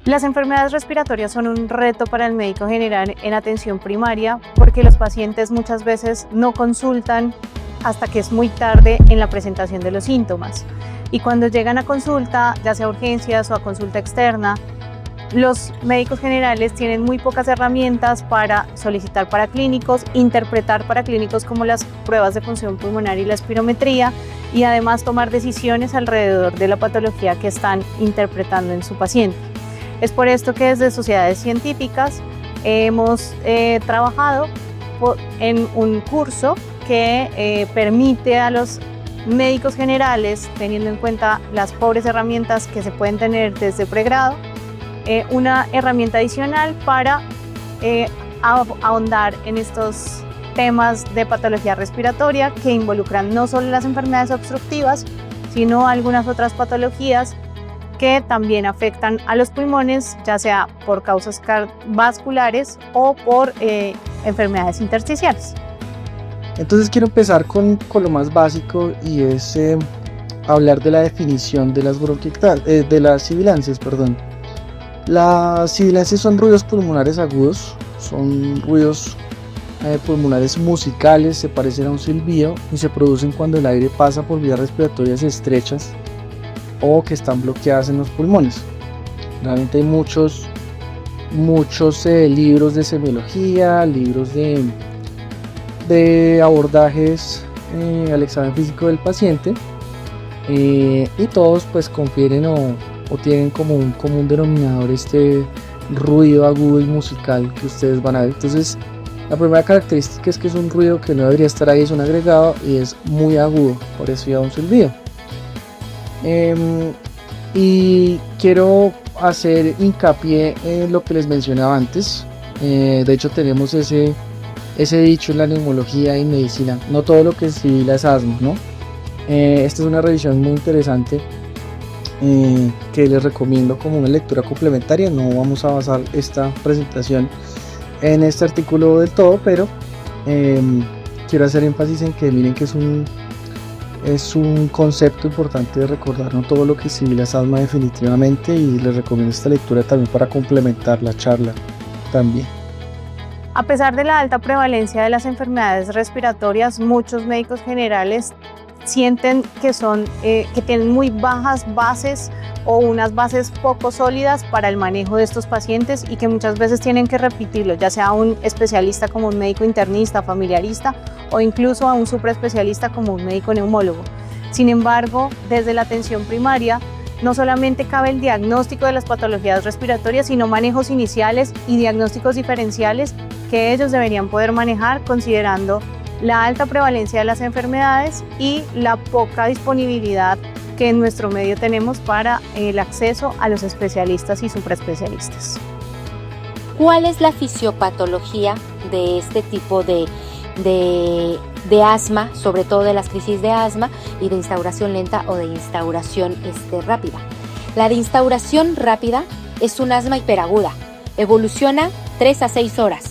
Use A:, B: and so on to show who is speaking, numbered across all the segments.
A: Las enfermedades respiratorias son un reto para el médico general en atención primaria porque los pacientes muchas veces no consultan hasta que es muy tarde en la presentación de los síntomas. Y cuando llegan a consulta, ya sea a urgencias o a consulta externa, los médicos generales tienen muy pocas herramientas para solicitar paraclínicos, interpretar paraclínicos como las pruebas de función pulmonar y la espirometría, y además tomar decisiones alrededor de la patología que están interpretando en su paciente. Es por esto que desde sociedades científicas hemos trabajado en un curso que permite a los médicos generales, teniendo en cuenta las pobres herramientas que se pueden tener desde pregrado, una herramienta adicional para ahondar en estos temas de patología respiratoria que involucran no solo las enfermedades obstructivas, sino algunas otras patologías que también afectan a los pulmones, ya sea por causas vasculares o por enfermedades intersticiales.
B: Entonces quiero empezar con lo más básico, y es hablar de la definición de las de las sibilancias, perdón. Las sibilancias son ruidos pulmonares agudos, son ruidos pulmonares musicales, se parecen a un silbido y se producen cuando el aire pasa por vías respiratorias estrechas o que están bloqueadas en los pulmones. Realmente hay muchos libros de semiología, libros de abordajes al examen físico del paciente, y todos pues confieren o tienen como un común denominador este ruido agudo y musical que ustedes van a ver. Entonces, la primera característica es que es un ruido que no debería estar ahí, es un agregado y es muy agudo, por eso ya un silbido. Y quiero hacer hincapié en lo que les mencionaba antes. De hecho, tenemos ese dicho en la neumología y medicina: no todo lo que sibila es asma, ¿no? Esta es una revisión muy interesante que les recomiendo como una lectura complementaria. No vamos a basar esta presentación en este artículo del todo, pero quiero hacer énfasis en que miren que es un concepto importante de recordar: no todo lo que sibila es asma definitivamente, y les recomiendo esta lectura también para complementar la charla también.
A: A pesar de la alta prevalencia de las enfermedades respiratorias, muchos médicos generales sienten que tienen muy bajas bases o unas bases poco sólidas para el manejo de estos pacientes, y que muchas veces tienen que repetirlo, ya sea a un especialista como un médico internista, familiarista, o incluso a un supraespecialista como un médico neumólogo. Sin embargo, desde la atención primaria, no solamente cabe el diagnóstico de las patologías respiratorias, sino manejos iniciales y diagnósticos diferenciales que ellos deberían poder manejar considerando la alta prevalencia de las enfermedades y la poca disponibilidad que en nuestro medio tenemos para el acceso a los especialistas y supraespecialistas.
C: ¿Cuál es la fisiopatología de este tipo de asma, sobre todo de las crisis de asma y de instauración lenta o de instauración rápida? La de instauración rápida es un asma hiperaguda, evoluciona 3 a 6 horas,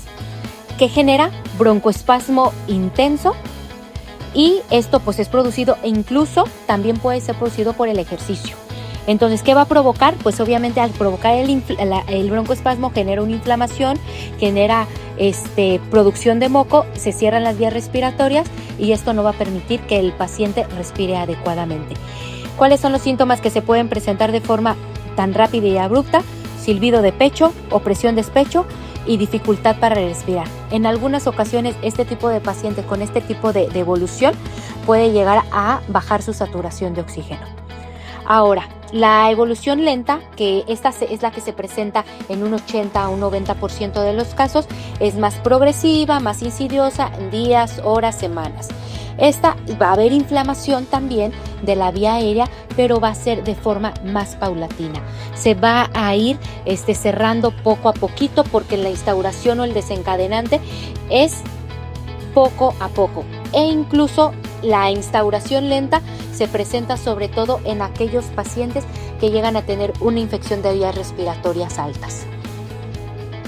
C: que genera broncoespasmo intenso, y esto pues es producido, e incluso también puede ser producido por el ejercicio. Entonces, ¿qué va a provocar? Pues obviamente al provocar el broncoespasmo genera una inflamación, genera producción de moco, se cierran las vías respiratorias y esto no va a permitir que el paciente respire adecuadamente. ¿Cuáles son los síntomas que se pueden presentar de forma tan rápida y abrupta? Silbido de pecho, opresión de pecho y dificultad para respirar. En algunas ocasiones este tipo de paciente con este tipo de evolución puede llegar a bajar su saturación de oxígeno. Ahora, la evolución lenta, que esta es la que se presenta en un 80 a un 90% de los casos, es más progresiva, más insidiosa, en días, horas, semanas. Esta va a haber inflamación también de la vía aérea, pero va a ser de forma más paulatina. Se va a ir cerrando poco a poquito, porque la instauración o el desencadenante es poco a poco. E incluso la instauración lenta se presenta sobre todo en aquellos pacientes que llegan a tener una infección de vías respiratorias altas.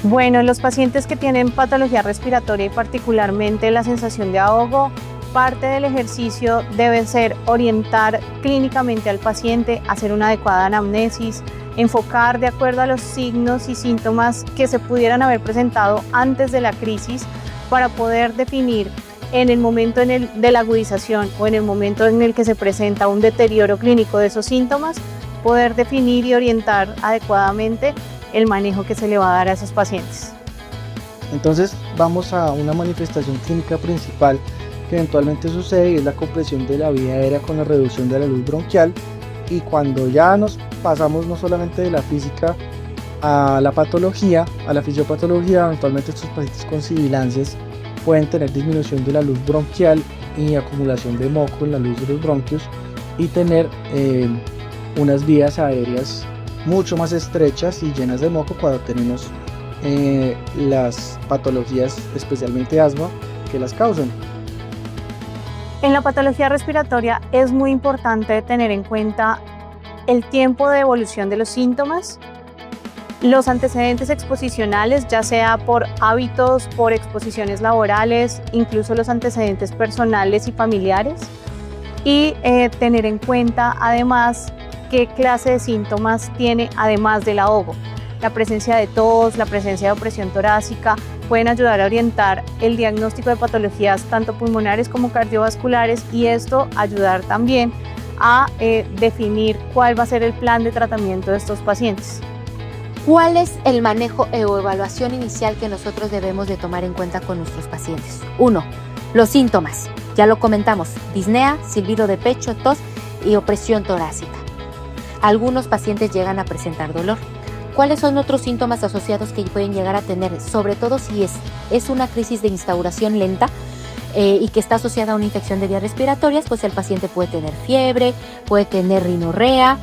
A: Bueno, los pacientes que tienen patología respiratoria y particularmente la sensación de ahogo, Parte del ejercicio debe ser orientar clínicamente al paciente, hacer una adecuada anamnesis, enfocar de acuerdo a los signos y síntomas que se pudieran haber presentado antes de la crisis para poder definir en el momento de la agudización o en el momento en el que se presenta un deterioro clínico de esos síntomas, poder definir y orientar adecuadamente el manejo que se le va a dar a esos pacientes.
B: Entonces vamos a una manifestación clínica principal que eventualmente sucede y es la compresión de la vía aérea con la reducción de la luz bronquial, y cuando ya nos pasamos no solamente de la física a la patología, a la fisiopatología, eventualmente estos pacientes con sibilancias pueden tener disminución de la luz bronquial y acumulación de moco en la luz de los bronquios y tener unas vías aéreas mucho más estrechas y llenas de moco cuando tenemos las patologías, especialmente asma, que las causan.
A: En la patología respiratoria es muy importante tener en cuenta el tiempo de evolución de los síntomas, los antecedentes exposicionales, ya sea por hábitos, por exposiciones laborales, incluso los antecedentes personales y familiares, y tener en cuenta además qué clase de síntomas tiene además del ahogo. La presencia de tos, la presencia de opresión torácica pueden ayudar a orientar el diagnóstico de patologías tanto pulmonares como cardiovasculares, y esto ayudar también a definir cuál va a ser el plan de tratamiento de estos pacientes.
C: ¿Cuál es el manejo o evaluación inicial que nosotros debemos de tomar en cuenta con nuestros pacientes? 1. Los síntomas. Ya lo comentamos: disnea, silbido de pecho, tos y opresión torácica. Algunos pacientes llegan a presentar dolor. ¿Cuáles son otros síntomas asociados que pueden llegar a tener? Sobre todo si es una crisis de instauración lenta y que está asociada a una infección de vías respiratorias, pues el paciente puede tener fiebre, puede tener rinorrea.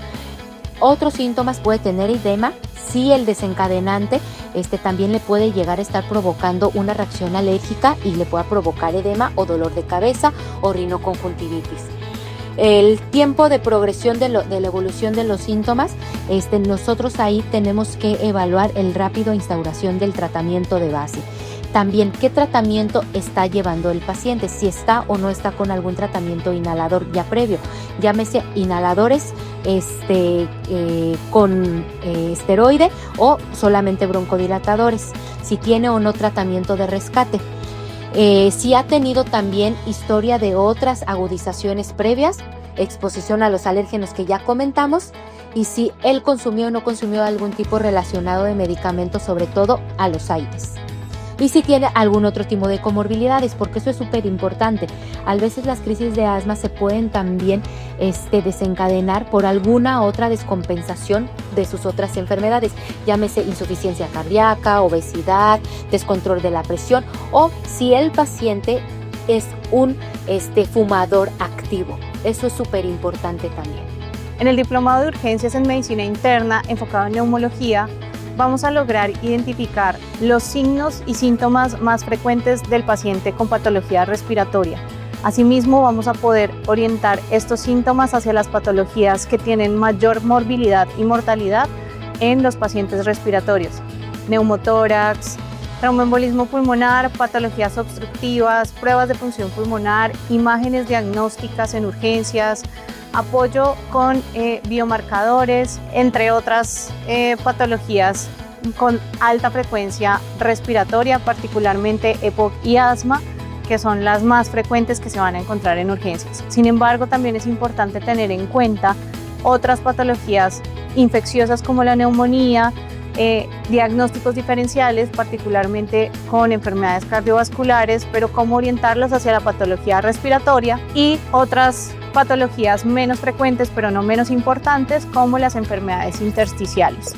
C: Otros síntomas puede tener edema, si el desencadenante también le puede llegar a estar provocando una reacción alérgica y le pueda provocar edema o dolor de cabeza o rinoconjuntivitis. El tiempo de progresión de la evolución de los síntomas, nosotros ahí tenemos que evaluar el rápido instauración del tratamiento de base. También qué tratamiento está llevando el paciente, si está o no está con algún tratamiento inhalador ya previo, llámese inhaladores con esteroide o solamente broncodilatadores, si tiene o no tratamiento de rescate. Si ha tenido también historia de otras agudizaciones previas, exposición a los alérgenos que ya comentamos, y si él consumió o no consumió algún tipo relacionado de medicamentos, sobre todo a los aires. Y si tiene algún otro tipo de comorbilidades, porque eso es súper importante. A veces las crisis de asma se pueden también desencadenar por alguna otra descompensación de sus otras enfermedades, llámese insuficiencia cardíaca, obesidad, descontrol de la presión, o si el paciente es un fumador activo. Eso es súper importante también.
A: En el diplomado de urgencias en medicina interna enfocado en neumología, vamos a lograr identificar los signos y síntomas más frecuentes del paciente con patología respiratoria. Asimismo, vamos a poder orientar estos síntomas hacia las patologías que tienen mayor morbilidad y mortalidad en los pacientes respiratorios: neumotórax, tromboembolismo pulmonar, patologías obstructivas, pruebas de función pulmonar, imágenes diagnósticas en urgencias, apoyo con biomarcadores, entre otras patologías con alta frecuencia respiratoria, particularmente EPOC y asma, que son las más frecuentes que se van a encontrar en urgencias. Sin embargo, también es importante tener en cuenta otras patologías infecciosas como la neumonía, diagnósticos diferenciales, particularmente con enfermedades cardiovasculares, pero cómo orientarlos hacia la patología respiratoria, y otras patologías menos frecuentes pero no menos importantes como las enfermedades intersticiales.